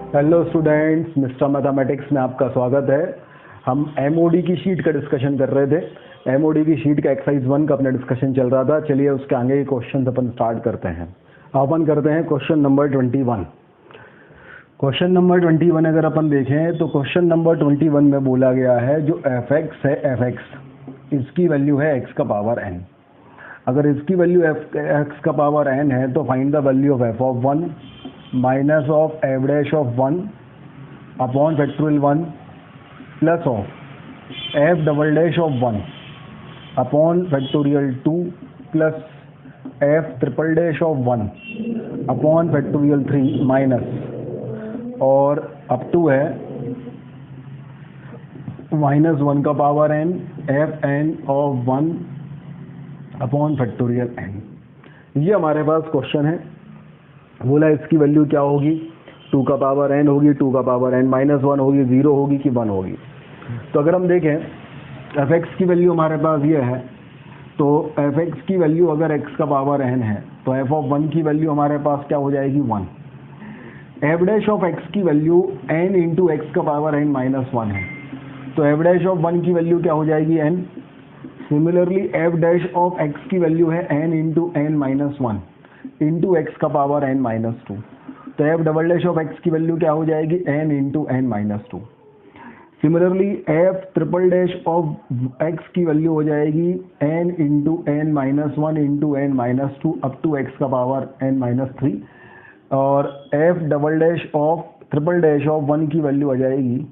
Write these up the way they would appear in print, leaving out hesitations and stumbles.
Hello students, mister mathematics में आपका स्वागत है। हम एमओडी की शीट का डिस्कशन कर रहे थे। एमओडी की शीट का एक्सरसाइज 1 का अपना डिस्कशन चल रहा था। चलिए उसके आगे के क्वेश्चन अपन स्टार्ट करते हैं। अपन करते हैं क्वेश्चन नंबर 21। क्वेश्चन नंबर 21 अगर अपन देखें तो क्वेश्चन नंबर 21 में बोला गया है जो एफ एक्स है, एफ एक्स इसकी वैल्यू है एक्स का पावर एन। अगर इसकी वैल्यू एक्स का पावर एन है तो find the value of f of 1 minus of F dash of 1 upon factorial 1 plus of F double dash of 1 upon factorial 2 plus F triple dash of 1 upon factorial 3 minus और up to है -1 का power N F N of 1 upon factorial n. ये हमारे पास question है। बोला इसकी वैल्यू क्या होगी, 2 का पावर एन होगी, 2 का पावर एन -1 होगी, 0 होगी कि 1 होगी। तो अगर हम देखें एफ एक्स की वैल्यू हमारे पास ये है, तो एफ एक्स की वैल्यू अगर एक्स का पावर एन है तो एफ ऑफ 1 की वैल्यू हमारे पास क्या हो जाएगी 1। एफ डैश ऑफ एक्स की वैल्यू एन इंटू एक्स का पावर एन -1 है, तो एफ डैश ऑफ 1 की वैल्यू क्या हो जाएगी n. Similarly f dash of x की वैल्यू है n into n -1 into x का पावर एन -2, तो f double dash of x की वैल्यू क्या हो जाएगी n into n -2। Similarly f triple dash of x की वैल्यू हो जाएगी n into n -1 into n -2 up to x का पावर एन -3, और f double dash of triple dash of 1 की वैल्यू आ जाएगी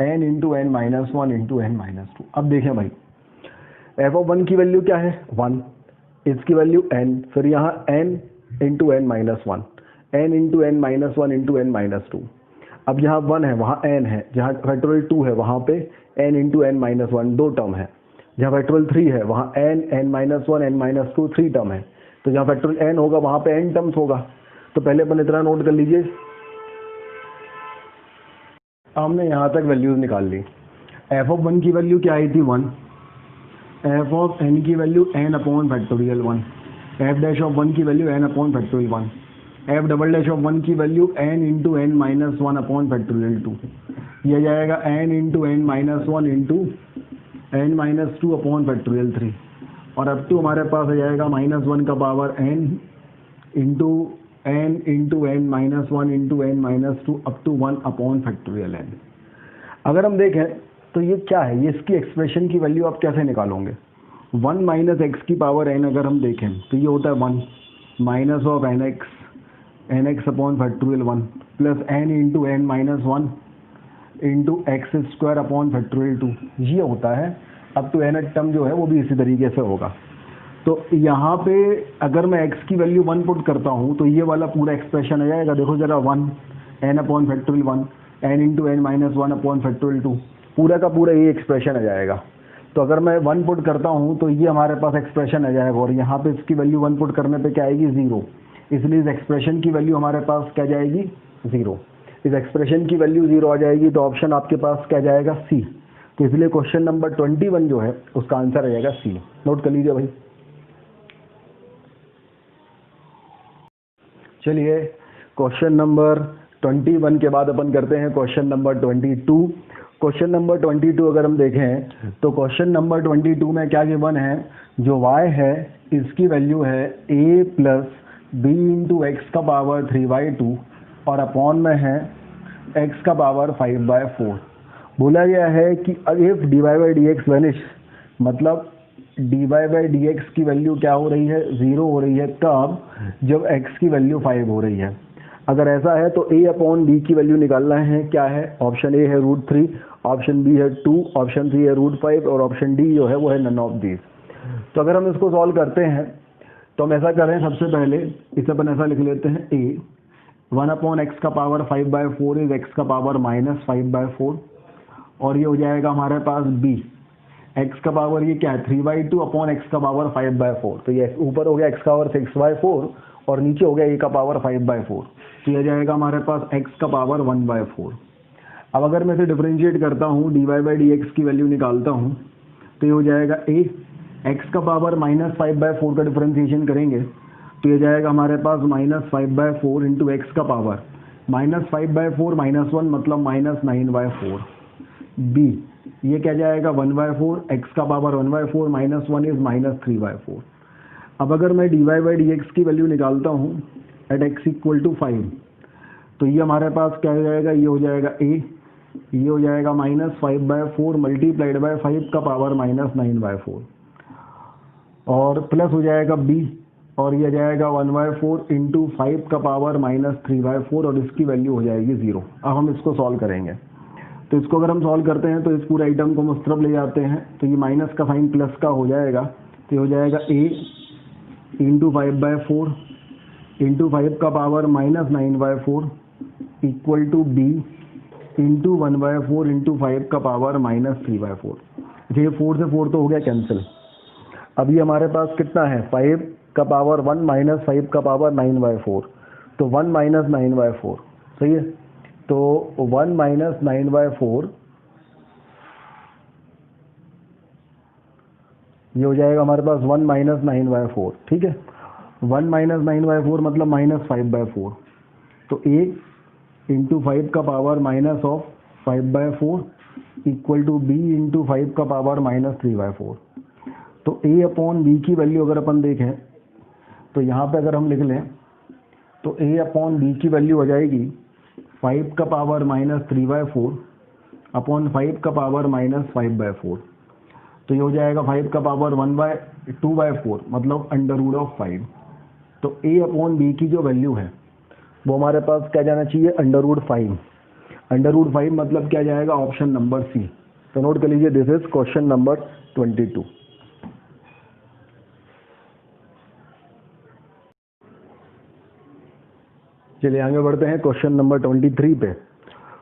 n into n -1 into n -2। अब देखें भाई, एफ ऑफ 1 की वैल्यू क्या है 1, इसकी वैल्यू n, फिर यहाँ n into n -1, n into n -1 into n -2। अब यहाँ 1 है वहाँ n है, जहाँ फैक्टोरियल 2 है वहाँ पे n इंटू एन -1 2 टर्म है, जहाँ फैक्टोरियल 3 है वहाँ n n-1 n-2 3 टर्म है, तो जहाँ फैक्टोरियल n होगा वहाँ पे n टर्म्स होगा। तो पहले अपन इतना नोट कर लीजिए। हमने यहाँ तक वैल्यूज निकाल ली। एफ ऑफ 1 की वैल्यू क्या आई थी 1, एफ ऑफ एन की value n upon factorial 1, f dash of 1 की value n upon factorial 1, f double dash of 1 की value n into n -1 upon factorial 2, यह जाएगा n into n -1 into n -2 upon factorial 3, और अब to हमारे पास आ जाएगा -1 का power n into n into n -1 into n -2 up to 1 upon factorial n. अगर हम देखें तो ये क्या है, ये इसकी एक्सप्रेशन की वैल्यू आप कैसे निकालोगे। 1 माइनस एक्स की पावर एन अगर हम देखें तो ये होता है 1 minus of n x upon factorial 1 plus n into n -1 into x square upon factorial 2, ये होता है। अब टू एन टर्म जो है वो भी इसी तरीके से होगा। तो यहाँ पे अगर मैं x की वैल्यू 1 पुट करता हूँ तो ये वाला पूरा एक्सप्रेशन आ जाएगा। देखो जरा 1 n upon factorial 1 n into n -1 upon factorial 2, पूरा का पूरा ये एक्सप्रेशन आ जाएगा। तो अगर मैं 1 पुट करता हूँ तो ये हमारे पास एक्सप्रेशन आ जाएगा, और यहाँ पे इसकी वैल्यू 1 पुट करने पे क्या आएगी 0, इसलिए इस एक्सप्रेशन की वैल्यू हमारे पास क्या जाएगी 0। इस एक्सप्रेशन की वैल्यू 0 आ जाएगी तो ऑप्शन आपके पास क्या जाएगा सी। तो इसलिए क्वेश्चन नंबर 21 जो है उसका आंसर आ जाएगा सी। नोट कर लीजिए भाई। चलिए क्वेश्चन नंबर 21 के बाद अपन करते हैं क्वेश्चन नंबर 22। क्वेश्चन नंबर 22 अगर हम देखें तो क्वेश्चन नंबर 22 में क्या गिवन है, जो y है इसकी वैल्यू है a plus b into x का पावर 3/2 और अपॉन में है x का पावर 5/4। बोला गया है कि if dy by d x vanish, मतलब dy बाई डी एक्स की वैल्यू क्या हो रही है 0 हो रही है, कब, जब x की वैल्यू 5 हो रही है। अगर ऐसा है तो a अपॉन b की वैल्यू निकालना है, क्या है, ऑप्शन ए है √3, ऑप्शन बी है 2, ऑप्शन सी है √5 और ऑप्शन डी जो है वो है नन ऑफ दीज। तो अगर हम इसको सॉल्व करते हैं तो हम ऐसा करें, सबसे पहले इसे अपन ऐसा लिख लेते हैं a 1 अपॉन एक्स का पावर 5/4 इज एक्स का पावर -5/4, और ये हो जाएगा हमारे पास b एक्स का पावर ये क्या है 3/2 अपॉन एक्स का पावर 5/4, तो ये ऊपर हो गया एक्स का पावर 6/4 और नीचे हो गया ए का पावर 5/4, तो यह जाएगा हमारे पास x का पावर 1/4। अब अगर मैं इसे डिफरेंशिएट करता हूँ dy बाई डी एक्स की वैल्यू निकालता हूँ तो ये हो जाएगा a x का पावर -5/4 का डिफरेंशिएशन करेंगे तो ये जाएगा हमारे पास -5/4 इंटू एक्स का पावर -5/4 -1 मतलब -9/4। बी ये क्या जाएगा 1/4, x का पावर 1/4 -1 इज -3/4। अब अगर मैं dy/dx की वैल्यू निकालता हूँ एट x = 5, तो ये हमारे पास क्या हो जाएगा, ये हो जाएगा a, ये हो जाएगा -5/4 मल्टीप्लाइड बाय 5 का पावर -9/4 और प्लस हो जाएगा b और ये जाएगा 1/4 इंटू 5 का पावर -3/4 और इसकी वैल्यू हो जाएगी 0। अब हम इसको सॉल्व करेंगे, तो इसको अगर हम सॉल्व करते हैं तो इस पूरे आइटम को हम उस तरफ ले जाते हैं, तो ये माइनस का साइन प्लस का हो जाएगा, तो ये हो जाएगा a इंटू 5/4 इंटू 5 का power -9/4 equal to b into 1/4 into 5 का पावर -3/4। ये 4 से 4 तो हो गया कैंसिल। अब ये हमारे पास कितना है, 5 का पावर 1 माइनस 5 का पावर 9/4, तो 1 माइनस 9/4, सही है। तो 1 माइनस 9/4 ये हो जाएगा हमारे पास 1 माइनस 9/4, ठीक है। 1 माइनस 9/4 मतलब -5/4, तो a इंटू 5 का power minus of 5/4 equal to b into 5 का पावर -3/4। तो a अपॉन b की वैल्यू अगर अपन देखें तो यहाँ पे अगर हम लिख लें तो a अपॉन b की वैल्यू हो जाएगी 5 का पावर -3/4 अपॉन 5 का पावर -5/4। तो ये हो जाएगा 5 का पावर 2/4 मतलब √5। तो a अपॉन b की जो वैल्यू है वो हमारे पास क्या जाना चाहिए, √5। √5 मतलब क्या जाएगा, ऑप्शन नंबर सी। तो नोट कर लीजिए, दिस इज क्वेश्चन नंबर 22। चलिए आगे बढ़ते हैं क्वेश्चन नंबर 23 पे।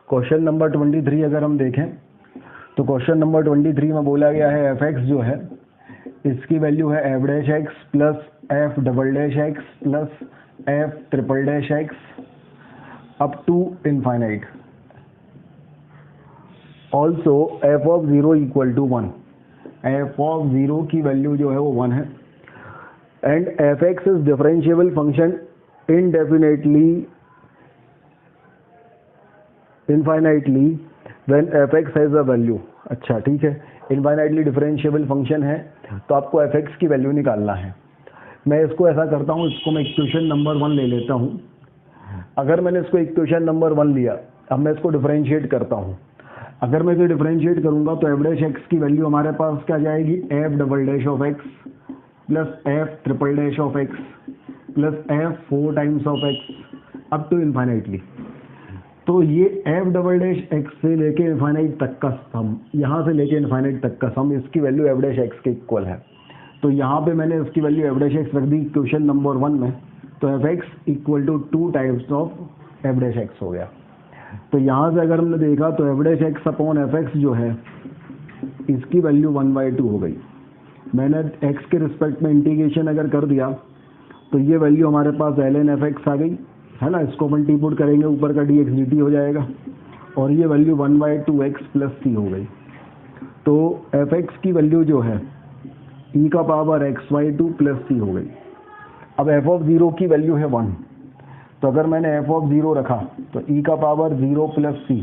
क्वेश्चन नंबर 23 अगर हम देखें तो क्वेश्चन नंबर 23 में बोला गया है f(x) जो है इसकी वैल्यू है f'(x) plus f"(x) plus f"(x) up to infinite. Also f(0) equal to 1। f(0) की वैल्यू जो है वो 1 है and f(x) is differentiable function infinitely when f(x) has a value. अच्छा ठीक है, इनफाइनाइटली डिफरेंशिएबल फंक्शन है तो आपको f(x) की वैल्यू निकालना है। मैं इसको ऐसा करता हूँ, इसको मैं इक्वेशन नंबर 1 ले लेता हूँ। अगर मैंने इसको इक्वेशन नंबर 1 लिया, अब मैं इसको डिफरेंशिएट करता हूँ। अगर मैं इसे डिफरेंशिएट करूंगा तो f'(x) की वैल्यू हमारे पास क्या जाएगी, f"(x) plus f"(x) plus f 4 times of x up to infinitely. तो ये f"(x) से लेके इनफाइनाइट तक का सम, यहाँ से लेके इनफाइनाइट तक का सम, इसकी वैल्यू f'(x) के इक्वल है। तो यहाँ पे मैंने इसकी वैल्यू f'(x) रख दी क्वेश्चन नंबर 1 में, तो f(x) equal to 2 times of f'(x) हो गया। तो यहाँ से अगर हमने देखा तो f'(x) अपॉन f(x) जो है इसकी वैल्यू 1/2 हो गई। मैंने x के रिस्पेक्ट में इंटीग्रेशन अगर कर दिया तो ये वैल्यू हमारे पास ln f(x) आ गई है ना। इसको अपन टी पुट करेंगे, ऊपर का dx dt हो जाएगा और ये वैल्यू 1/2x प्लस c हो गई। तो f(x) की वैल्यू जो है e का पावर x/2 प्लस c हो गई। अब f(0) की वैल्यू है 1, तो अगर मैंने f(0) रखा तो e का power 0 plus c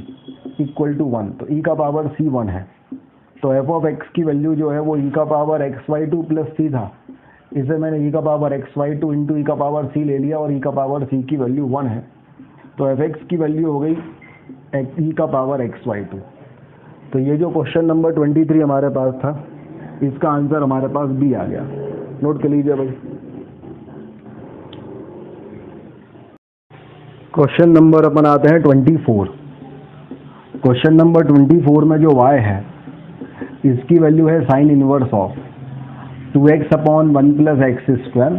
equal to 1, तो e का पावर c 1 है। तो f(x) की वैल्यू जो है वो e का पावर x/2 प्लस c था, इसे मैंने e का पावर x/2 इंटू e का पावर c ले लिया और e का पावर c की वैल्यू 1 है। तो f(x) की वैल्यू हो गई e का पावर x/2। तो ये जो क्वेश्चन नंबर 23 हमारे पास था, इसका आंसर हमारे पास बी आ गया। नोट कर लीजिए भाई। क्वेश्चन नंबर अपन आते हैं 24। क्वेश्चन नंबर 24 में जो y है इसकी वैल्यू है sine inverse of 2x upon 1 plus x square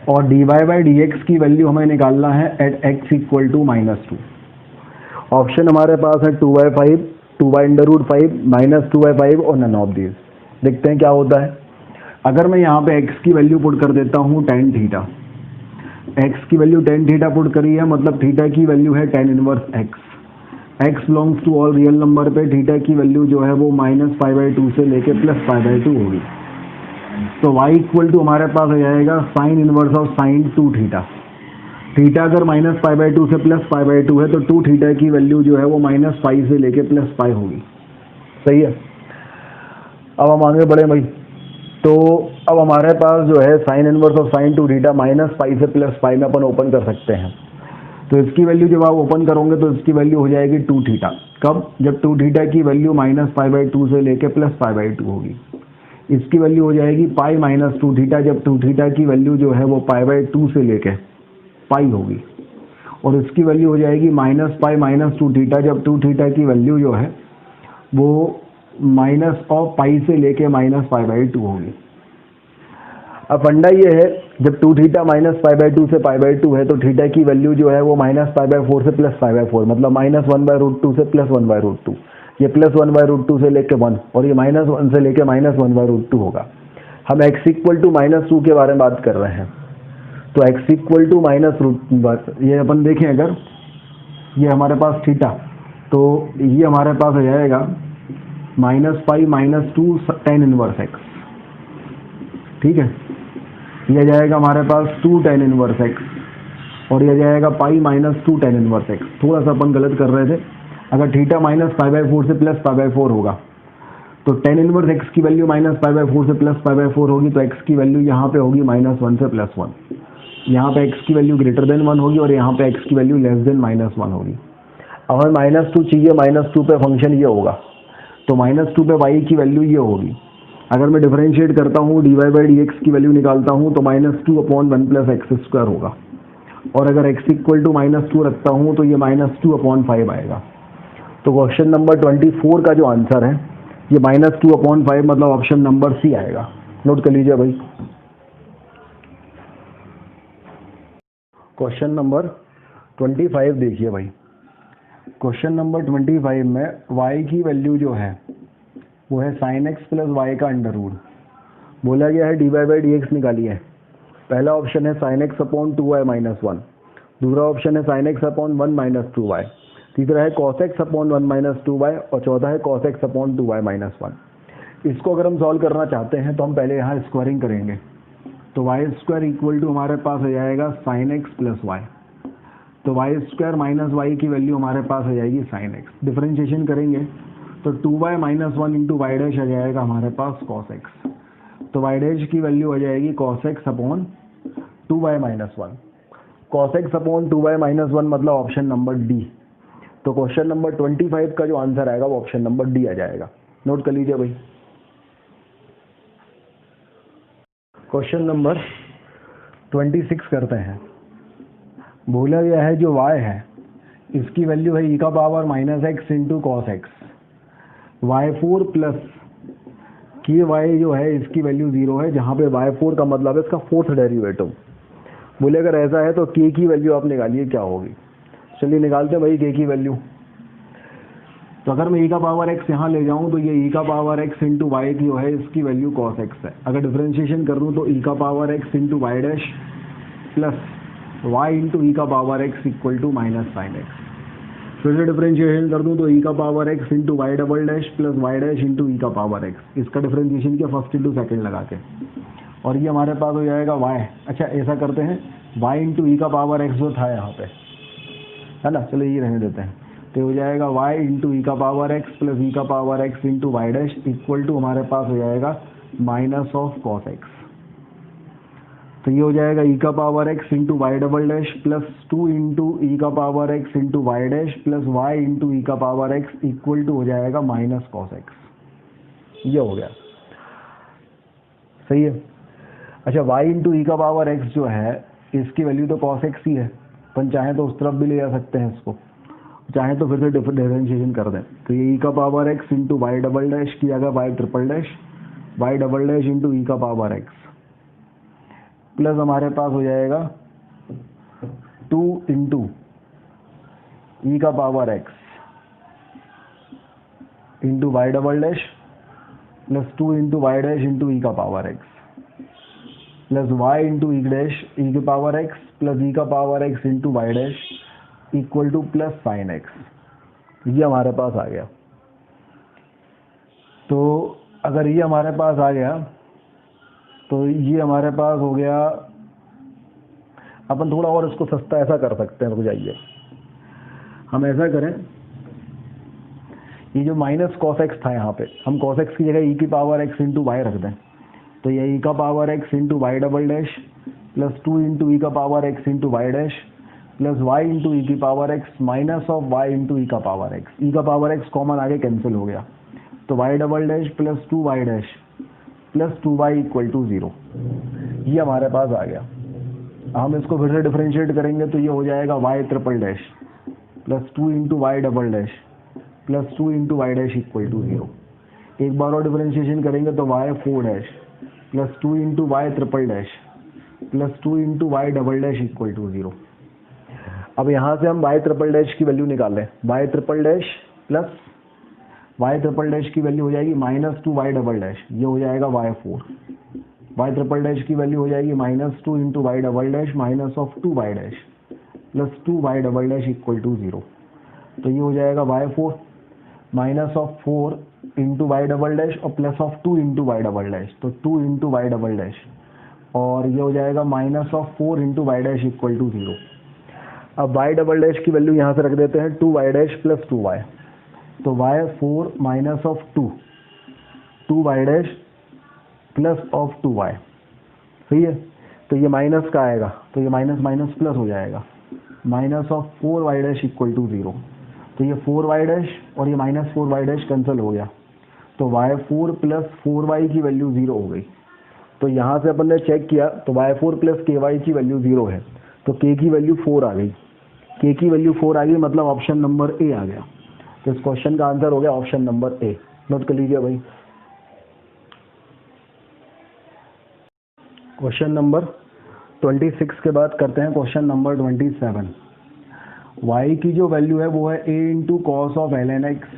और dy/dx की वैल्यू हमें निकालना है at x equal to -2। Option हमारे पास है 2/5, 2/√5, -2/5 और नन ऑफ दीज। देखते हैं क्या होता है। अगर मैं यहाँ पे x की वैल्यू पुट कर देता हूँ tan थीटा, x की वैल्यू tan थीटा पुट करी है, मतलब थीटा की वैल्यू है tan inverse x। x belongs to all real number पे थीटा की वैल्यू जो है वो -π/2 से लेके +π/2 होगी। तो y इक्वल टू हमारे पास आ जाएगा sign inverse of sine 2 theta. Theta अगर माइनस पाई बाई टू से प्लस पाई बाई टू है तो टू थीटा की वैल्यू जो है वो माइनस पाई से लेके प्लस पाई होगी। सही है। अब हम आगे बढ़े भाई। तो अब हमारे पास जो है sine inverse of sine to theta minus पाई से प्लस पाई में अपन ओपन कर सकते हैं। तो इसकी वैल्यू जब आप ओपन करोगे तो इसकी वैल्यू हो जाएगी टू थीटा। कब? जब टू थीटा की value minus pi by two से लेके प्लस पाई बाई टू होगी। इसकी वैल्यू हो जाएगी पाई माइनस टू थीटा जब टू थीटा की वैल्यू जो है वो पाई बाई टू से लेके पाई होगी। और इसकी वैल्यू हो जाएगी minus pi minus two theta जब टू थीटा की वैल्यू जो है वो माइनस ऑफ पाई से लेके माइनस पाई बाई टू होगी। अब फंडा ये है, जब two theta minus pi by two से पाई बाई टू है तो थीटा की वैल्यू जो है वो माइनस पाई बाई फोर से प्लस पाई बाई फोर, मतलब minus one by root two से plus one by root two. ये plus one by root two से लेके वन और ये माइनस वन से लेके minus one by root two होगा। हम x equal to minus two के बारे में बात कर रहे हैं। तो x equal to minus root, ये अपन देखें अगर ये हमारे पास थीटा, तो ये हमारे पास आ जाएगा minus pi minus two tan inverse x. ठीक है, यह जाएगा हमारे पास टू टेन इनवर्स एक्स और यह जाएगा pi minus two tan inverse x. थोड़ा सा अपन गलत कर रहे थे। अगर theta minus pi by four से प्लस पाई बाई फोर होगा तो टेन इनवर्स एक्स की value minus pi by four से प्लस पाई बाई फोर होगी, तो एक्स की वैल्यू यहाँ पे होगी माइनस वन से प्लस वन। यहाँ पे एक्स की वैल्यू ग्रेटर देन वन होगी और यहाँ पे एक्स की value less than minus one होगी। अब हमें माइनस टू चाहिए, माइनस टू पे फंक्शन ये होगा, तो माइनस टू पे वाई की वैल्यू ये होगी। अगर मैं डिफरेंशिएट करता हूँ d y by d x की वैल्यू निकालता हूँ तो minus two upon one plus x square होगा। और अगर x equal to minus two रखता हूँ तो ये माइनस टू अपॉन फाइव आएगा। तो क्वेश्चन नंबर 24 का जो आंसर है ये माइनस टू अपॉन फाइव, मतलब ऑप्शन नंबर सी आएगा। नोट कर लीजिए भाई। क्वेश्चन नंबर 25 देखिए भाई। क्वेश्चन नंबर 25 में y की वैल्यू जो है वो है साइन एक्स प्लस वाई का अंडर रूट। बोला गया है d y by d x निकालिए। पहला ऑप्शन है sine x upon two y minus one, दूसरा ऑप्शन है sine x upon one minus two y, तीसरा है cos x upon one minus two y और चौथा है cos x upon two y minus one. इसको अगर हम सॉल्व करना चाहते हैं तो हम पहले यहाँ स्क्वायरिंग करेंगे। तो वाई स्क्वायर इक्वल टू हमारे पास आ जाएगा साइन एक्स प्लस वाई। तो वाई स्क्वायर माइनस वाई की वैल्यू हमारे पास आ जाएगी साइन एक्स। डिफरेंशिएशन करेंगे तो two y minus one into y dash आ जाएगा हमारे पास कॉस एक्स। तो वाई डैश की वैल्यू आ जाएगी cos x upon two y minus one. Cos x upon two y minus one मतलब ऑप्शन नंबर डी। तो क्वेश्चन नंबर 25 का जो आंसर आएगा वो ऑप्शन नंबर डी आ जाएगा। नोट कर लीजिए भाई। क्वेश्चन नंबर 26 करते हैं। बोला गया है जो y है इसकी वैल्यू है ई का power minus x into cos x. Y four plus k y जो है इसकी वैल्यू जीरो है, जहाँ पे वाई फोर का मतलब है इसका फोर्थ डेरिवेटिव। बोले अगर ऐसा है तो के की वैल्यू आप निकालिए क्या होगी। चलिए निकालते हैं भाई के की वैल्यू। तो अगर मैं ई का पावर एक्स यहाँ ले जाऊँ तो ये ई का पावर एक्स इंटू वाई जो है इसकी वैल्यू कॉस एक्स है। अगर डिफरेंशिएशन कर दूँ तो ई का power x into y dash plus y into e का power x equal to minus sine x. फिर से डिफरेंशिएशन कर दूँ तो ई का power x into y double dash plus y dash into e का पावर एक्स। इसका differentiation किया फर्स्ट इंटू सेकेंड लगा के और ये हमारे पास हो जाएगा वाई। अच्छा ऐसा करते हैं वाई इंटू ई का पावर एक्स जो था यहाँ पे है ना, चलो ये रहने देते हैं। तो हो जाएगा वाई इंटू ई का पावर एक्स प्लस ई का power x into y dash equal to हमारे पास हो जाएगा माइनस ऑफ कॉस एक्स। तो ये हो जाएगा ई का power x into y double dash plus two into e का power x into y dash plus y into e का पावर एक्स इक्वल टू हो जाएगा माइनस कॉस एक्स। ये हो गया। सही है। अच्छा वाई इंटू ई का पावर एक्स जो है इसकी वैल्यू तो कॉस एक्स ही है, अपन चाहें तो उस तरफ भी ले जा सकते हैं इसको, चाहे तो फिर से डिफरेंशिएशन कर दें। तो ये ई का power x into y double dash किया गया y triple dash y double dash into e का पावर एक्स प्लस हमारे पास हो जाएगा टू इंटू ई का power x into y double dash plus two into y dash into e का power x plus y into e dash e के power x plus e का power x into y dash equal to plus sine x. ये हमारे पास आ गया। तो अगर ये हमारे पास आ गया तो ये हमारे पास हो गया अपन थोड़ा और इसको सस्ता ऐसा कर सकते हैं, रुक जाइए, हम ऐसा करें, ये जो माइनस कॉस एक्स था यहाँ पे, हम कॉस एक्स की जगह ई की पावर एक्स इंटू वाई रख दें, तो ये ई का power x into y double dash plus 2 into e का power x into y dash plus y into e की power x minus of y into e का पावर एक्स। ई का power x common आगे cancel हो गया, तो y double dash plus 2 y dash plus 2 y equal to 0, ये हमारे पास आ गया। हम इसको फिर से डिफरेंशिएट करेंगे तो ये हो जाएगा y triple dash plus 2 into y double dash plus 2 into y dash equal to 0। एक बार और डिफरेंशिएशन करेंगे तो y 4 dash plus 2 into y triple dash plus 2 into y double dash equal to 0। अब यहाँ से हम वाई ट्रिपल डैश की वैल्यू निकालें, y triple dash plus y triple dash की वैल्यू हो जाएगी माइनस 2 वाई डबल डैश, ये हो जाएगा वाई 4। वाई ट्रिपल डैश की वैल्यू हो जाएगी minus 2 into y double dash minus of 2 y dash plus 2 y double dash equal to 0। तो ये हो जाएगा y 4 minus of 4 into y double dash और plus of 2 into y double dash, तो 2 into y double dash, और ये हो जाएगा minus of 4 into y dash equal to 0। अब वाई डबल डैश की वैल्यू यहाँ से रख देते हैं 2 वाई डैश प्लस 2 वाई, तो y 4 minus of 2 y dash plus of 2 y, सही है। तो ये माइनस का आएगा, तो ये माइनस माइनस प्लस हो जाएगा, minus of 4 y dash equal to 0। तो ये 4 वाई डैश और ये माइनस 4 वाई डैश कैंसिल हो गया, तो वाई 4 प्लस 4 वाई की वैल्यू 0 हो गई। तो यहाँ से अपन ने चेक किया तो वाई 4 प्लस के वाई की वैल्यू 0 है, तो के की वैल्यू 4 आ गई, के की वैल्यू 4 आ गई, मतलब ऑप्शन नंबर ए आ गया। तो इस क्वेश्चन का आंसर हो गया ऑप्शन नंबर ए। नोट कर लीजिए भाई। क्वेश्चन नंबर 26 के बाद करते हैं क्वेश्चन नंबर 27। y की जो वैल्यू है वो है a into cos of l n x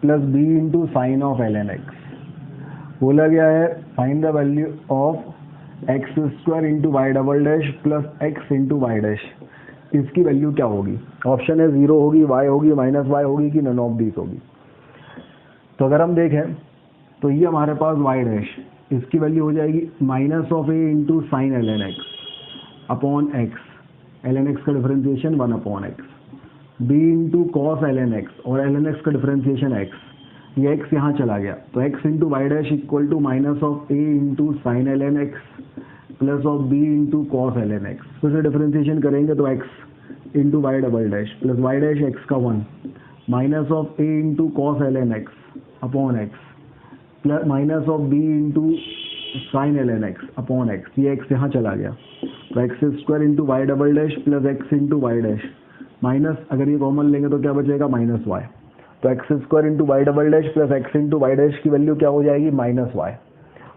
plus b into sine of l n x. बोला गया है find the value of x square into y double dash plus x into y dash. इसकी वैल्यू क्या होगी? ऑप्शन है 0 होगी, y होगी, माइनस वाई होगी कि नन ऑफ दीज होगी। तो अगर हम देखें तो ये हमारे पास y डैश, इसकी वैल्यू हो जाएगी minus of a into sine l n x upon x, l n x का differentiation 1 upon x, b into cos l n x और एल एन एक्स का डिफरेंशिएशन x, ये x यहाँ चला गया, तो x into y dash equal to minus of a into sine l n x plus of b into cos l n x. फिर से differentiation करेंगे तो x into y double dash plus y dash x का 1 minus of a into cos l n x upon x plus minus of b into sine l n x upon x, ये x यहाँ चला गया, तो x square into y double dash plus x into y dash minus, अगर ये common लेंगे तो क्या बचेगा माइनस वाई, तो x square into y double dash plus x into y dash की वैल्यू क्या हो जाएगी माइनस वाई।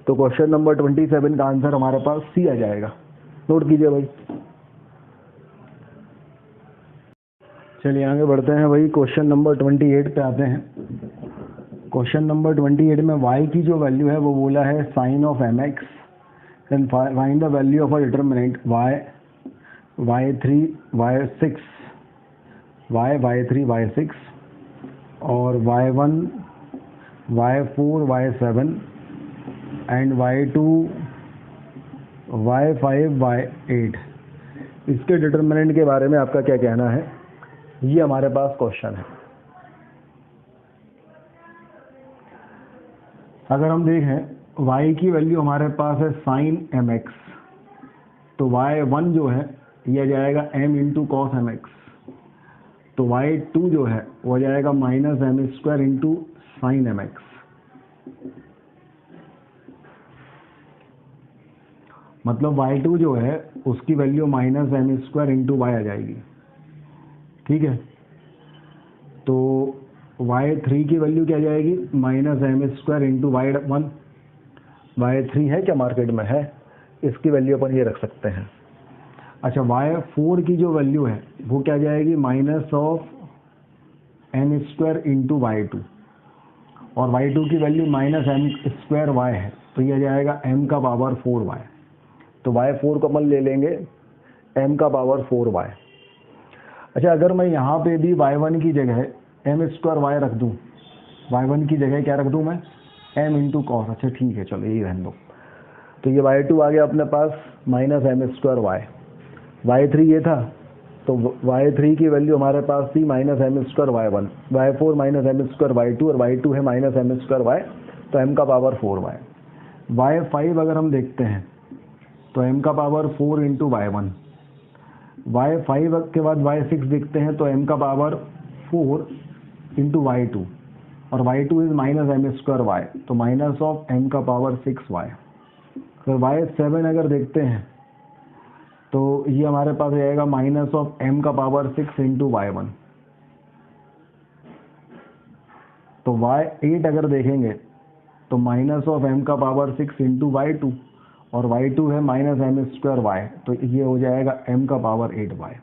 तो क्वेश्चन नंबर 27 का आंसर हमारे पास सी आ जाएगा। नोट कीजिए भाई। चलिए आगे बढ़ते हैं भाई, क्वेश्चन नंबर 28 पे आते हैं। क्वेश्चन नंबर 28 में y की जो वैल्यू है वो बोला है sine of m x and find the value of a determinant y, y3, y6, y3, y6 और y1, y4, y7 and y2, y5, y8। इसके डिटर्मिनेंट के बारे में आपका क्या कहना है? ये हमारे पास क्वेश्चन है। अगर हम देखें y की वैल्यू हमारे पास है साइन एम एक्स, तो y1 जो है यह जाएगा m into cos m x, तो y2 जो है वो जाएगा minus m square into sine m x. मतलब y2 जो है उसकी value minus m square into y आ जाएगी, ठीक है। तो y3 की वैल्यू क्या जाएगी minus m square into y1। y3 है क्या मार्केट में? है, इसकी वैल्यू अपन ये रख सकते हैं। अच्छा, y4 की जो वैल्यू है वो क्या जाएगी minus of m square into y2, और y2 की value minus m square y है, तो यह जाएगा m का पावर 4y। तो y4 को अपन ले लेंगे m का पावर 4y। अच्छा, अगर मैं यहाँ पे भी y1 की जगह एम स्क्वायर वाई रख दूँ, y1 की जगह क्या रख दूँ मैं m इंटू कॉस, अच्छा ठीक है चलो यही रहने दो। तो ये y2 आ गया अपने पास minus m square y, y3 ये था, तो y3 की वैल्यू हमारे पास थी minus m square y1, y4 minus m square y2 और y2 है माइनस एम स्क्वायर y, तो m का पावर 4y। y5 अगर हम देखते हैं तो m का पावर 4 इंटू y1, y5 के बाद y6 देखते हैं तो m का पावर 4 इंटू y2 और y2 is minus m square y, तो माइनस ऑफ m का पावर 6y। फिर y7 अगर देखते हैं तो ये हमारे पास रहेगा माइनस ऑफ m का पावर 6 इंटू y1। तो y8 अगर देखेंगे तो माइनस ऑफ m का पावर 6 इंटू y2 और y2 है माइनस एम स्क्वायर y, तो ये हो जाएगा m का पावर 8y।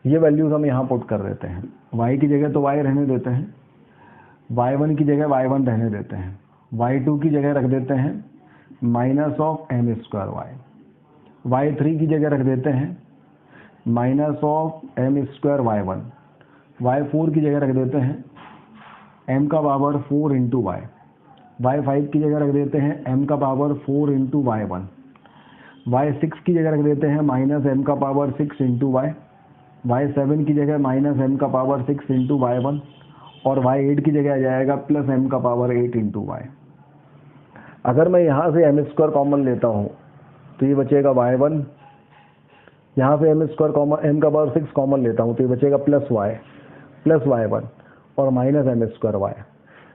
ये वैल्यूज हम यहाँ पुट कर देते हैं, y की जगह तो y रहने देते हैं, y1 की जगह y1 रहने देते हैं, y2 की जगह रख देते हैं minus of m square y, y3 की जगह रख देते हैं minus of m square y1, y4 की जगह रख देते हैं m का पावर 4 इंटू y, y5 की जगह रख देते हैं m का पावर 4 इंटू y1, y6 की जगह रख देते हैं माइनस m का पावर 6 इंटू y, y7 की जगह माइनस m का पावर 6 इंटू y1 और y8 की जगह आ जाएगा प्लस m का पावर 8 इंटू y। अगर मैं यहाँ से एम स्क्वायर कॉमन लेता हूँ तो ये बचेगा y1, यहाँ से m स्क्वायर कॉमन m का पावर 6 कॉमन लेता हूँ तो ये बचेगा प्लस y1 और माइनस एम स्क्वायर y।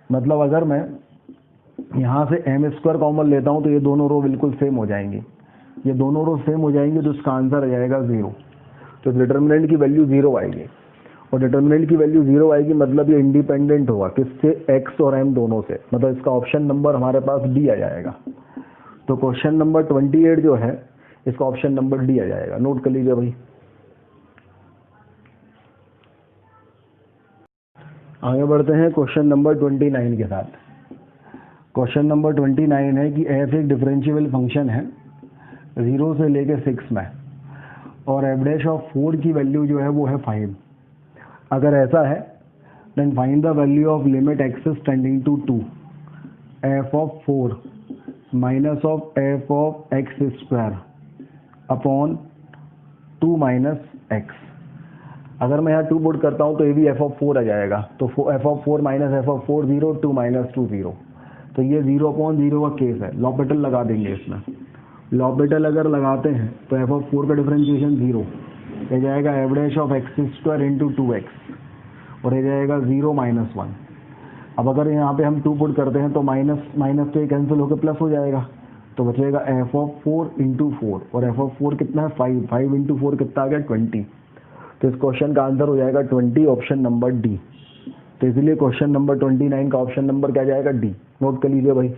मतलब अगर मैं यहाँ से m स्क्वायर कॉमन लेता हूँ तो ये दोनों रो बिल्कुल सेम हो जाएंगी, ये दोनों रो सेम हो जाएंगे तो इसका आंसर आ जाएगा 0। तो डिटर्मिनेंट की वैल्यू 0 आएगी और डिटर्मिनेंट की वैल्यू 0 आएगी मतलब ये इंडिपेंडेंट होगा किससे, x और m दोनों से, मतलब इसका ऑप्शन नंबर हमारे पास डी आ जाएगा। तो क्वेश्चन नंबर 28 जो है इसका ऑप्शन नंबर डी आ जाएगा, नोट कर लीजिए भाई। आगे बढ़ते हैं क्वेश्चन नंबर 29 के साथ। क्वेश्चन नंबर 29 है कि f एक डिफरेंशिएबल फंक्शन है 0 से लेके 6 में और एफ डैश ऑफ 4 की वैल्यू जो है वो है 5। अगर ऐसा है then find the value of limit x is tending to 2 f of 4 minus of f of x square upon 2 minus x. अगर मैं यहाँ 2 पुट करता हूँ तो ये भी एफ ऑफ 4 आ जाएगा, तो F of 4 minus F of 4 0, 2 minus 2 0, तो ये 0 अपॉन 0 का केस है। लॉपिटल लगा देंगे इसमें, लॉपिटल अगर लगाते हैं तो एफ ऑफ 4 का डिफरेंशिएशन 0, ये जाएगा F dash of x square into 2x और ये जाएगा 0 माइनस 1। अब अगर यहाँ पे हम 2 पुट करते हैं तो माइनस माइनस तो ये कैंसिल होकर प्लस हो जाएगा, तो बचेगा एफ ऑफ 4 इंटू 4 और एफ ऑफ 4 कितना है 5 इंटू 4 कितना आ गया 20। तो इस क्वेश्चन का आंसर हो जाएगा 20, ऑप्शन नंबर डी। तो इसलिए क्वेश्चन नंबर 29 का ऑप्शन नंबर क्या जाएगा, डी। नोट कर लीजिए भाई।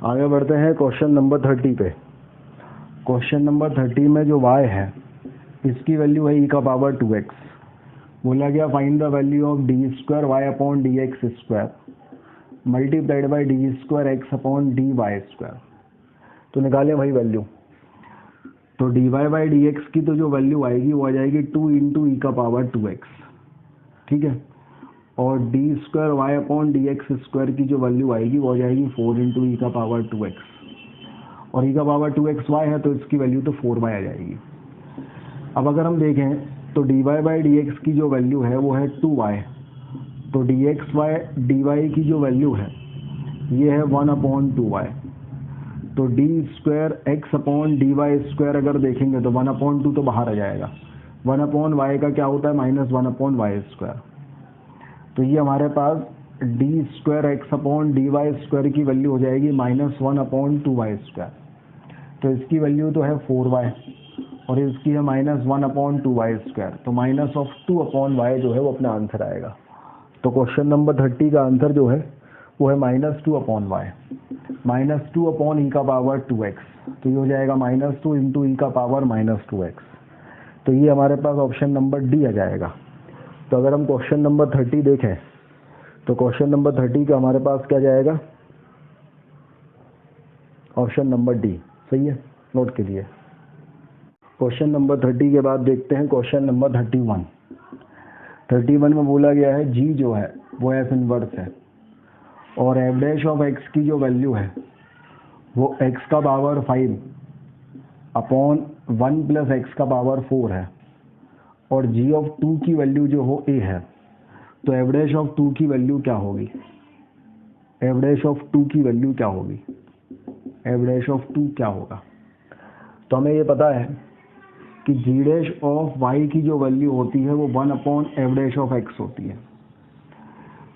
आगे बढ़ते हैं क्वेश्चन नंबर 30 पे। क्वेश्चन नंबर 30 में जो y है इसकी वैल्यू है e का पावर 2x। बोला गया find the value of d square y upon d x square multiplied by d square x upon d y square. तो निकालें भाई वैल्यू। तो d y by d x की तो जो वैल्यू आएगी वो आ जाएगी 2 इंटू ई का पावर 2x, ठीक है। और d square y upon d x square की जो वैल्यू आएगी वो आ जाएगी 4 इंटू ई का पावर 2x और ई का पावर 2x y है तो इसकी वैल्यू तो 4y आ जाएगी। अब अगर हम देखें तो d y by d x की जो वैल्यू है वो है 2y, तो d x y d y की जो वैल्यू है ये है 1 अपॉन 2y। तो d square x upon d y square अगर देखेंगे तो 1 अपॉन 2 तो बाहर आ जाएगा, 1 अपॉन वाई का क्या होता है माइनस 1 अपॉन वाई स्क्वायर। तो ये हमारे पास d square x upon d y square की वैल्यू हो जाएगी माइनस 1 अपॉन 2y स्क्वायर। तो इसकी वैल्यू तो है 4y और इसकी है माइनस 1 अपॉन 2y स्क्वायर, तो माइनस ऑफ 2 अपॉन वाई जो है वो अपना आंसर आएगा। तो क्वेश्चन नंबर 30 का आंसर जो है वो है minus 2 upon y, minus 2 upon e का पावर 2x, तो ये हो जाएगा माइनस 2 इंटू ई का पावर माइनस 2x। तो ये हमारे पास ऑप्शन नंबर डी आ जाएगा। तो अगर हम क्वेश्चन नंबर 30 देखें तो क्वेश्चन नंबर 30 का हमारे पास क्या जाएगा, ऑप्शन नंबर डी, सही है, नोट के लिए। क्वेश्चन नंबर 30 के बाद देखते हैं क्वेश्चन नंबर 31। 31 में बोला गया है जी जो है वो एफ इनवर्स है और एफ डैश ऑफ एक्स की जो वैल्यू है वो x का पावर 5 अपॉन 1 प्लस एक्स का पावर 4 है, और g ऑफ 2 की वैल्यू जो हो a है, तो एफ डैश ऑफ 2 की वैल्यू क्या होगी? एफ डैश ऑफ 2 की वैल्यू क्या होगी? एफ डैश ऑफ 2 क्या होगा? तो हमें ये पता है कि जी डैश ऑफ y की जो वैल्यू होती है वो 1 upon F dash of x होती है।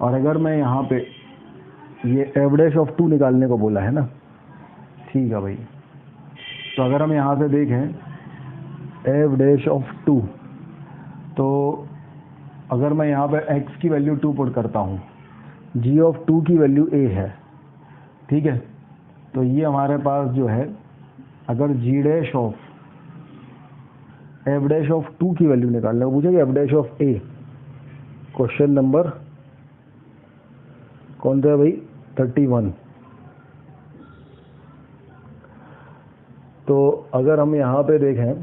और अगर मैं यहाँ पे ये एफ डैश ऑफ 2 निकालने को बोला है ना, ठीक है भाई, तो अगर हम यहाँ से देखें एफ डैश ऑफ 2, तो अगर मैं यहाँ पे x की वैल्यू 2 पुट करता हूँ, g ऑफ 2 की वैल्यू a है, ठीक है, तो ये हमारे पास जो है, अगर g dash of F dash of 2 की वैल्यू निकालने को पूछेगा, F dash of a, question number कौन सा है भाई? 31। तो अगर हम यहाँ पे देखें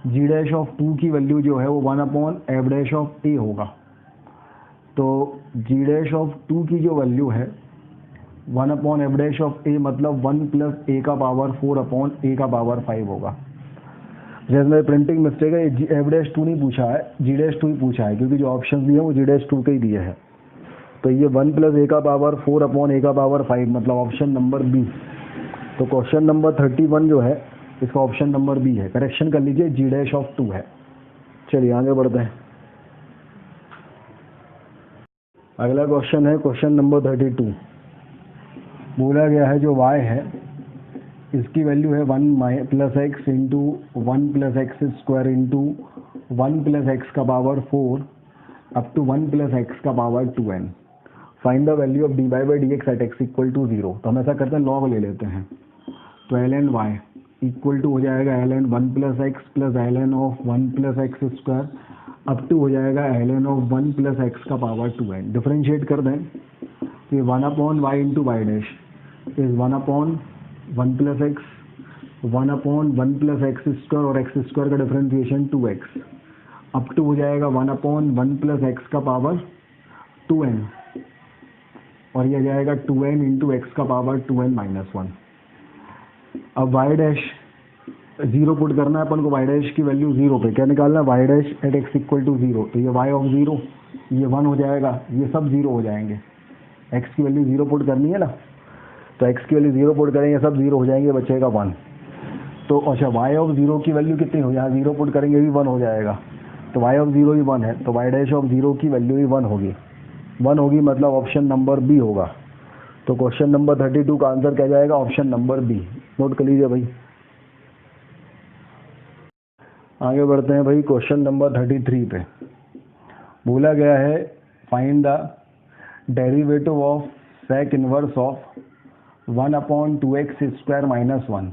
जी डैश ऑफ 2 की वैल्यू जो है वो 1 upon F dash of a होगा। तो जी डैश ऑफ 2 की जो वैल्यू है 1 upon F dash of a, मतलब 1 प्लस a का पावर 4 अपॉन a का पावर 5 होगा। जैसे मेरे प्रिंटिंग मिस्टेक है, ये एफ डैश 2 नहीं पूछा है, जी डैश 2 ही पूछा है, क्योंकि जो ऑप्शन दिए हैं वो जी डैश 2 के ही दिए हैं। तो ये 1 प्लस a का पावर 4 अपॉन a का पावर 5, मतलब ऑप्शन नंबर बी। तो क्वेश्चन नंबर 31 जो है इसका ऑप्शन नंबर बी है, करेक्शन कर लीजिए, जी डैश ऑफ 2 है। चलिए आगे बढ़ते हैं। अगला क्वेश्चन है क्वेश्चन नंबर 32। बोला गया है जो y है इसकी वैल्यू है 1 plus x into 1 plus x square into 1 plus x का power 4 up to 1 plus x का power 2n। Find the value of d y by d x at x equal to 0। तो हम ऐसा करते हैं, लॉग ले लेते हैं। तो l n y equal to हो जाएगा l n 1 plus x plus l n of 1 plus x square up to हो जाएगा l n of 1 plus x का पावर 2n। डिफरेंशिएट कर दें तो ये 1 upon y into y dash is 1 upon 1 plus x, 1 upon 1 plus x square और x square का differentiation 2x up to हो जाएगा 1 अपॉन 1 प्लस एक्स का पावर 2n, और यह जाएगा 2n इंटू एक्स का पावर 2n माइनस 1। अब y डैश 0 पुट करना है अपन को, y डैश की वैल्यू 0 पे क्या निकालना है? y dash at x equal to 0। तो ये y ऑफ 0 ये 1 हो जाएगा, ये सब 0 हो जाएंगे। x की वैल्यू 0 पुट करनी है ना, तो x की वैल्यू 0 पुट करेंगे, सब 0 हो जाएंगे, बचेगा 1। तो अच्छा y ऑफ 0 की वैल्यू कितनी हो? यहाँ 0 पुट करेंगे भी 1 हो जाएगा, तो y ऑफ 0 ही 1 है, तो y डैश ऑफ 0 की वैल्यू ही 1 होगी। 1 होगी मतलब ऑप्शन नंबर बी होगा। तो क्वेश्चन नंबर 32 का आंसर क्या जाएगा? Option number B. नोट कर लीजिए भाई। आगे बढ़ते हैं भाई क्वेश्चन नंबर 33 पे। बोला गया है find the derivative of sec inverse of 1 upon 2x square minus 1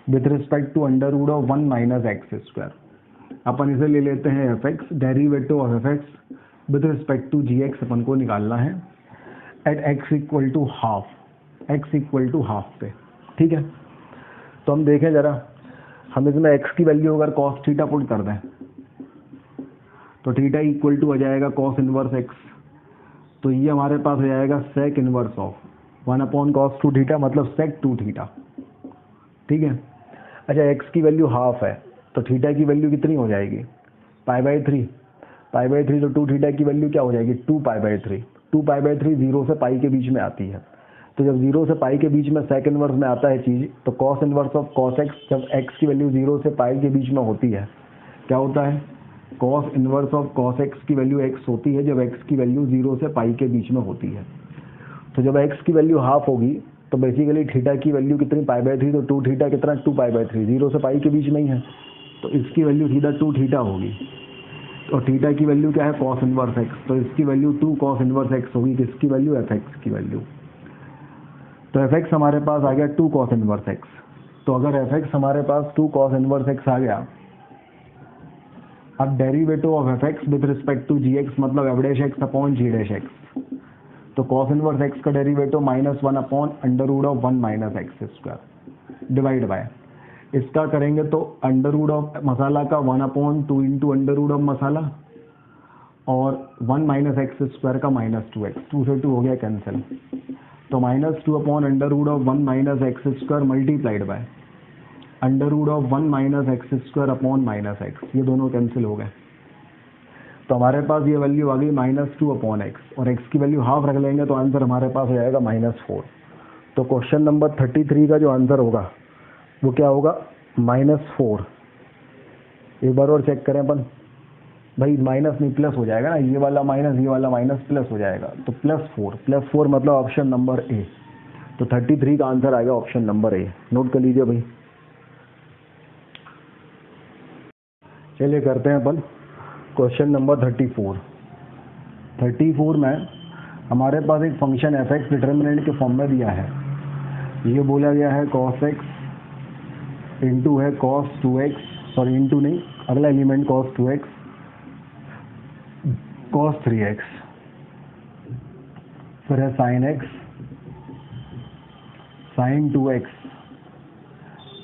with respect to under root of 1 minus x square. अपन इसे ले लेते हैं f x, derivative of f x with respect to g x अपन को निकालना है at x equal to half, x equal to half पे, ठीक है। तो हम देखें जरा, हम इसमें x की वैल्यू अगर cos थीटा पुट कर दें तो थीटा इक्वल टू आ जाएगा cos इनवर्स x। तो ये हमारे पास आ जाएगा sec inverse of 1 upon cos 2 theta, मतलब सेक 2 थीटा, ठीक है। अच्छा x की वैल्यू हाफ है तो थीटा की वैल्यू कितनी हो जाएगी? पाई बाई 3, पाई बाई 3, तो 2 थीटा की वैल्यू क्या हो जाएगी? 2 पाई बाई 3। 2 पाई बाई 3 0 से पाई के बीच में आती है, तो जब 0 से पाई के बीच में सेक इनवर्स में आता है चीज़, तो cos inverse of cos x, जब x की वैल्यू 0 से पाई के बीच में होती है क्या होता है? Cos inverse of cos x की वैल्यू x होती है जब x की वैल्यू 0 से पाई के बीच में होती है। तो जब x की वैल्यू हाफ होगी तो बेसिकली थीटा की वैल्यू कितनी? पाई बाई 3, तो 2 थीटा कितना? 2 पाई बाई 3, 0 से पाई के बीच में ही है, तो इसकी वैल्यू सीधा 2 थीटा होगी। तो थीटा की वैल्यू क्या है? कॉस इनवर्स एक्स, तो इसकी वैल्यू 2 कॉस इनवर्स एक्स होगी। किसकी वैल्यू? एफ एक्स की वैल्यू। तो एफ एक्स हमारे पास आ गया 2 कॉस इनवर्स एक्स। तो अगर एफ एक्स हमारे पास 2 कॉस इनवर्स एक्स आ गया, अब derivative of f x with respect to g x, मतलब f dash x upon g dash x. तो कॉस इनवर्स एक्स का derivative -1 upon under root of 1 minus x square divide by, इसका करेंगे तो under root of मसाला का 1 upon 2 into under root of मसाला, और 1 माइनस एक्स स्क्वायर का -2x, 2 से 2 हो गया कैंसिल, तो -2/√1 minus x square multiplied by √1 minus x square upon minus x, ये दोनों कैंसिल हो गए। तो हमारे पास ये वैल्यू आ गई -2/x, और x की वैल्यू हाफ रख लेंगे तो आंसर हमारे पास हो जाएगा -4। तो क्वेश्चन नंबर 33 का जो आंसर होगा वो क्या होगा, -4। एक बार और चेक करें अपन, भाई माइनस नहीं प्लस हो जाएगा ना, ये वाला माइनस ये वाला माइनस प्लस हो जाएगा, तो +4 मतलब ऑप्शन नंबर ए। तो 33 का आंसर आएगा ऑप्शन नंबर ए। नोट कर लीजिए भाई। चलिए करते हैं अपन क्वेश्चन नंबर 34 में हमारे पास एक फंक्शन f(x) डिटर्मिनेंट के फॉर्म में दिया है। ये बोला गया है cos x इंटू है cos 2x, सॉरी इंटू नहीं, अगला element cos 2x cos 3x, फिर है sin x sin 2x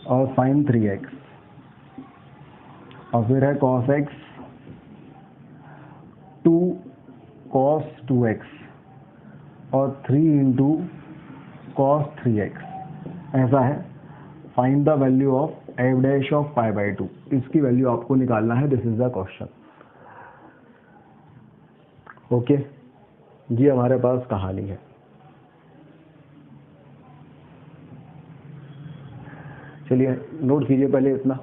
और sin 3x, और फिर है cos x 2 cos 2x और 3 इंटू cos 3x। ऐसा है। Find the value of f' of π/2, इसकी वैल्यू आपको निकालना है। This is the question. Okay, ये हमारे पास कहानी है। चलिए नोट कीजिए पहले इतना।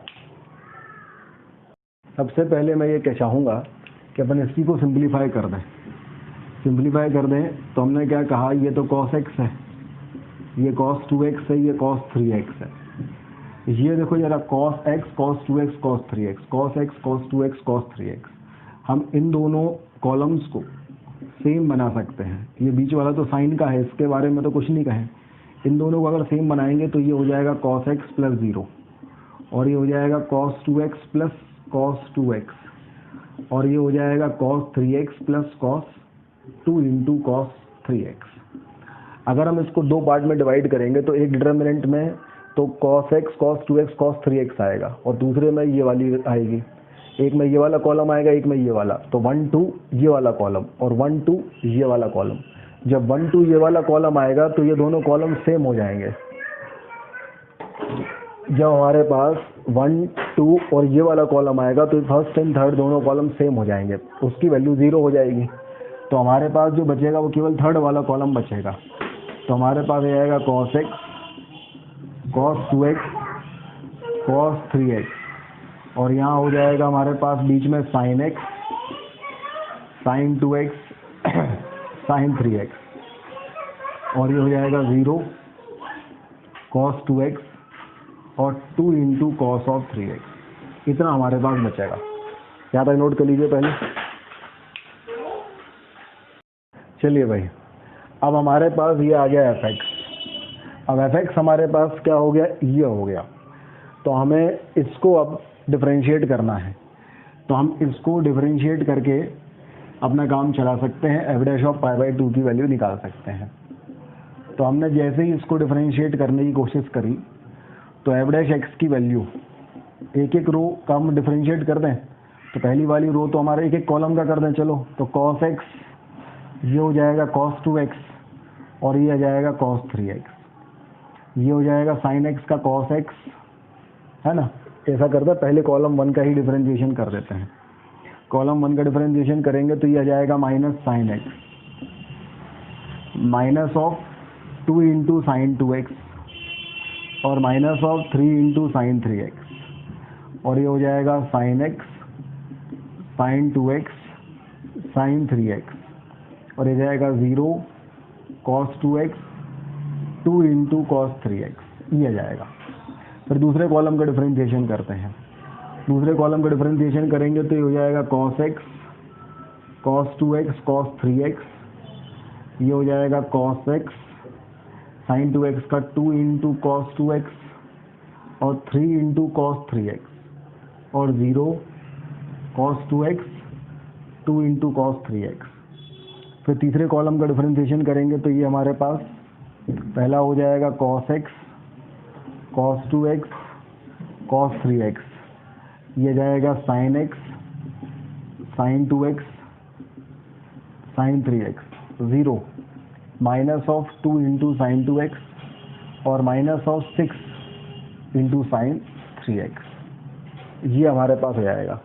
सबसे पहले मैं ये चाहूँगा कि अपन इसी को सिंप्लीफाई कर दें। तो हमने क्या कहा, ये तो cos x है, ये cos 2x है, ये cos 3x है। ये देखो जरा cos x cos 2x cos 3x, cos x cos 2x cos 3x, हम इन दोनों कॉलम्स को सेम बना सकते हैं। ये बीच वाला तो साइन का है, इसके बारे में तो कुछ नहीं कहें। इन दोनों को अगर सेम बनाएंगे तो ये हो जाएगा cos x प्लस 0, और ये हो जाएगा cos 2x plus cos 2x, और ये हो जाएगा cos 3x plus cos 2 into cos 3x। अगर हम इसको दो पार्ट में डिवाइड करेंगे तो एक डिटर्मिनेंट में तो cos x cos 2x cos 3x आएगा, और दूसरे में ये वाली आएगी। एक में ये वाला कॉलम आएगा, एक में ये वाला, तो 1 2 ये वाला कॉलम और 1 2 ये वाला कॉलम। जब 1 2 ये वाला कॉलम आएगा तो ये दोनों कॉलम सेम हो जाएंगे। जब हमारे पास 1 2 और ये वाला कॉलम आएगा तो फर्स्ट एंड थर्ड दोनों कॉलम सेम हो जाएंगे, उसकी वैल्यू 0 हो जाएगी। तो हमारे पास जो बचेगा वो केवल थर्ड वाला कॉलम बचेगा। तो हमारे पास आ जाएगा cos x cos 2x cos 3x, और यहाँ हो जाएगा हमारे पास बीच में sin x sin 2x sin 3x, और ये हो जाएगा 0 cos 2x और 2 इंटू cos ऑफ 3x। इतना हमारे पास बचेगा। यहाँ तक नोट कर लीजिए पहले। चलिए भाई, अब हमारे पास ये आ गया f(x). अब f(x) हमारे पास क्या हो गया, ये हो गया। तो हमें इसको अब डिफरेंशिएट करना है। तो हम इसको डिफरेंशिएट करके अपना काम चला सकते हैं, f' ऑफ π/2 की वैल्यू निकाल सकते हैं। तो हमने जैसे ही इसको डिफरेंशिएट करने की कोशिश करी तो f' की वैल्यू एक एक रो का हम डिफरेंशिएट कर दें। तो पहली वाली रो तो हमारे एक एक कॉलम का कर दें। चलो, तो cos x ये हो जाएगा cos 2x, और ये आ जाएगा cos 3x। ये हो जाएगा sin x का cos x, है ना। ऐसा करते हैं, पहले कॉलम 1 का ही डिफरेंशिएशन कर देते हैं। कॉलम 1 का डिफरेंशिएशन करेंगे तो ये आ जाएगा minus sin x minus of 2 into sine 2x और minus of 3 into sine 3x, और ये हो जाएगा sin x sin 2x sin 3x, और ये जाएगा 0 cos 2x 2 into cos 3x, ये जाएगा। फिर दूसरे कॉलम का डिफरेंशिएशन करते हैं। दूसरे कॉलम का डिफरेंशिएशन करेंगे तो ये हो जाएगा cos x cos 2x cos 3x, ये हो जाएगा cos x sin 2x का 2 इंटू cos 2x और 3 इंटू cos 3x, और 0 cos 2x 2 into cos 3x। फिर तीसरे कॉलम का डिफरेंशिएशन करेंगे तो ये हमारे पास पहला हो जाएगा cos x cos 2x cos 3x, ये जाएगा sin x sin 2x sin 3x, 0 minus of 2 into sine 2x और minus of 6 into sine 3x, ये हमारे पास हो जाएगा।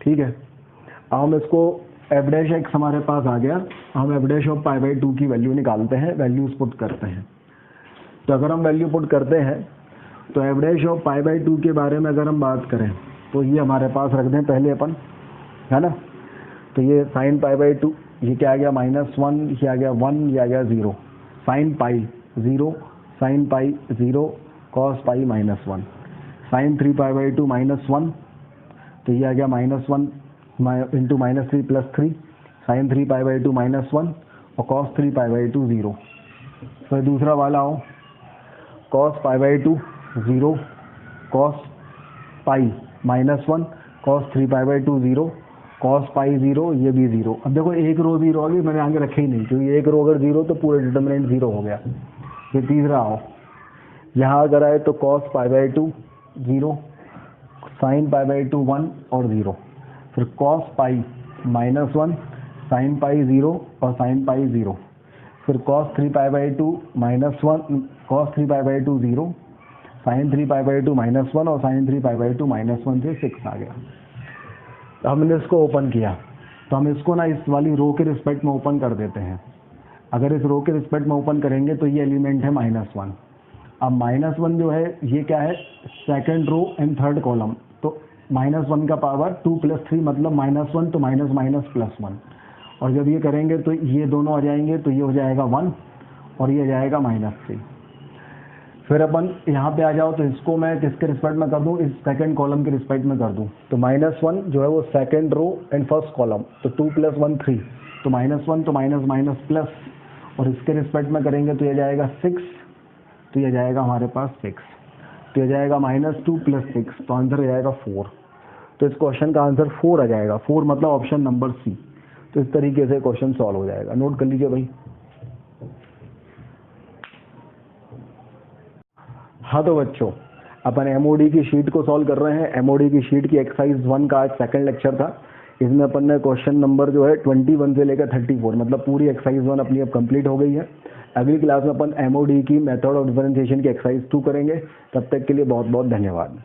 ठीक है, अब हम इसको एफ डैश एक्स हमारे पास आ गया, हम F dash of pi by 2 की वैल्यू निकालते हैं, वैल्यूज पुट करते हैं। तो अगर हम वैल्यू पुट करते हैं तो F dash of pi by 2 के बारे में अगर हम बात करें तो ये हमारे पास रख दें पहले अपन, है ना। तो ये साइन पाई बाई 2, ये क्या आ गया -1, ये आ गया 1, ये आ गया 0, sine pi 0, sine pi 0, cos pi -1, sine 3 pi by 2 -1, तो ये आ गया -1 इंटू -3 + 3, साइन 3 पाई बाई 2 -1 और कॉस 3 पाई बाई 2 0। तो दूसरा वाला आओ, cos pi by 2 0, cos pi -1, cos 3 pi by 2 0, cos पाई 0, ये भी 0। अब देखो एक रो 0 आ गई, मैंने आगे रखे ही नहीं, क्योंकि एक रो अगर 0 तो पूरे डिटर्मिनेंट 0 हो गया। ये तीसरा आओ, यहाँ अगर आए तो cos pi by 2 0, sine pi by 2 1 और 0, फिर कॉस पाई -1, साइन पाई 0 और साइन पाई 0, फिर cos 3 pi by 2 -1, cos 3 pi by 2 0, sine 3 pi by 2 -1 और साइन 3 पाई बाई 2 -1 से 6 आ गया। तो हमने इसको ओपन किया, तो हम इसको ना इस वाली रो के रिस्पेक्ट में ओपन कर देते हैं। अगर इस रो के रिस्पेक्ट में ओपन करेंगे तो ये एलिमेंट है -1। अब -1 जो है ये क्या है, second row and third column, तो -1 का पावर 2 + 3 मतलब -1, तो माइनस माइनस +1, और जब ये करेंगे तो ये दोनों आ जाएंगे, तो ये हो जाएगा 1 और ये आ जाएगा -3। फिर अपन यहाँ पे आ जाओ, तो इसको मैं किसके रिस्पेक्ट में कर दूँ, इस सेकंड कॉलम के रिस्पेक्ट में कर दूँ, तो -1 जो है वो second row and first column, तो 2 + 1 3, तो -1 तो माइनस माइनस प्लस, और इसके रिस्पेक्ट में करेंगे तो ये जाएगा 6, तो ये जाएगा हमारे पास 6, तो ये जाएगा -2 + 6, तो आंसर हो जाएगा 4। तो इस क्वेश्चन का आंसर 4 आ जाएगा, 4 मतलब ऑप्शन नंबर सी। तो इस तरीके से क्वेश्चन सॉल्व हो जाएगा, नोट कर लीजिए भाई। हाँ तो बच्चों, अपन एमओडी की शीट को सॉल्व कर रहे हैं। एमओडी की शीट की एक्सरसाइज 1 का आज सेकंड लेक्चर था। इसमें अपन ने क्वेश्चन नंबर जो है 21 से लेकर 34, मतलब पूरी एक्सरसाइज 1 अपनी अब कंप्लीट हो गई है। अगली क्लास में अपन एमओडी की मेथड ऑफ डिफरेंशिएशन की एक्सरसाइज 2 करेंगे। तब तक के लिए बहुत बहुत धन्यवाद।